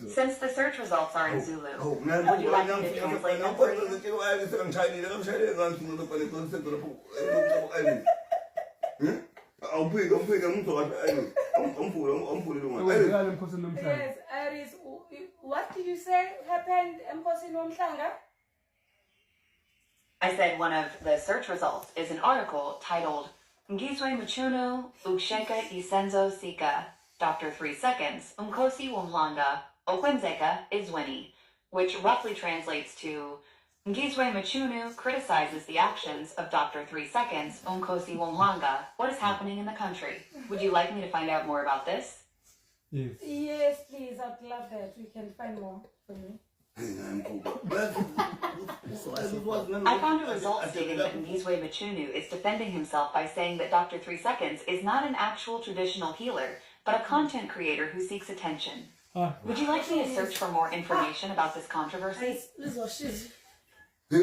Since the search results are in Zulu, would you like me to translate them for you? Yes, Iris, what did you say happened Enkosini Womhlanga? I said one of the search results is an article titled Ngizwe Machuno Uksheka Isenzo Sika, Dr. 3 Seconds, Umkosi Womlanga, Okwenzeka Izweni, which roughly translates to Ngizwe Machunu criticizes the actions of Dr. 3 Seconds, Umkosi Womlanga. What is happening in the country? Would you like me to find out more about this? Yes, please, I'd love that. We can find more for you. I found a result stating that Ngizwe Machunu is defending himself by saying that Dr. 3 Seconds is not an actual traditional healer, but a content creator who seeks attention. Would you like me to search for more information about this controversy? I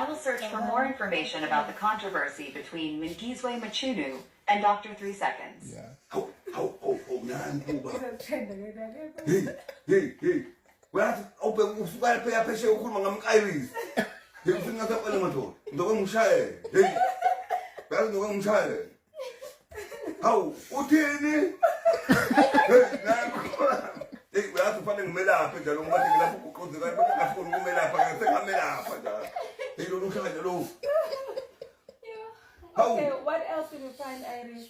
will search for more information about the controversy between Ngizwe Machunu and Dr. 3 Seconds. Okay, what else did you find, Irish?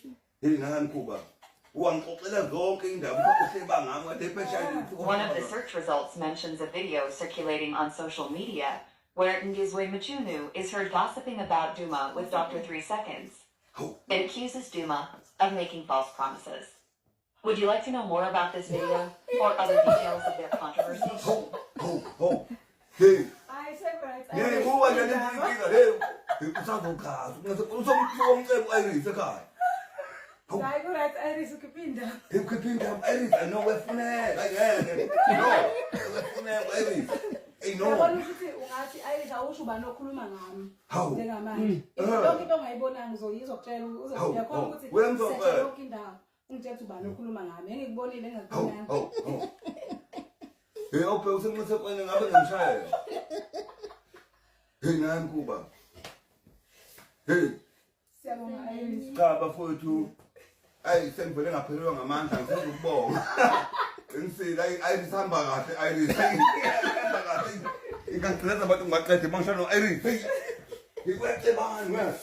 One of the search results mentions a video circulating on social media where Ngizwe Machunu is heard gossiping about Duma with Dr. 3 Seconds. It accuses Duma of making false promises. Would you like to know more about this video or other details of their controversy? I said right. Iris ukipinda. I know where from there. Like that. No. Iris. Hey, no. Ungathi Iris awushuba nokhuluma ngami. Njengamanje. Lonke into ongayibonanga uzokutshela uzoyakhona ukuthi sethe yonke indawo. Ungithethe ubani okhuluma ngami. Engikubonile engakubonanga. Hey, ophe usemsekwena ngabe ngimshaya. Hey, nani kuba. Hey. Siyabonga Iris. Cha bafowethu. Ay sengivele ngaphelelwa ngamandla ngifuna ukubonga. Ngisile Iris hamba kahle Iris. Hamba kahle. Ingangicela abantu ngaqede mangishano Iris. Hey. Ngikwenze bani wena?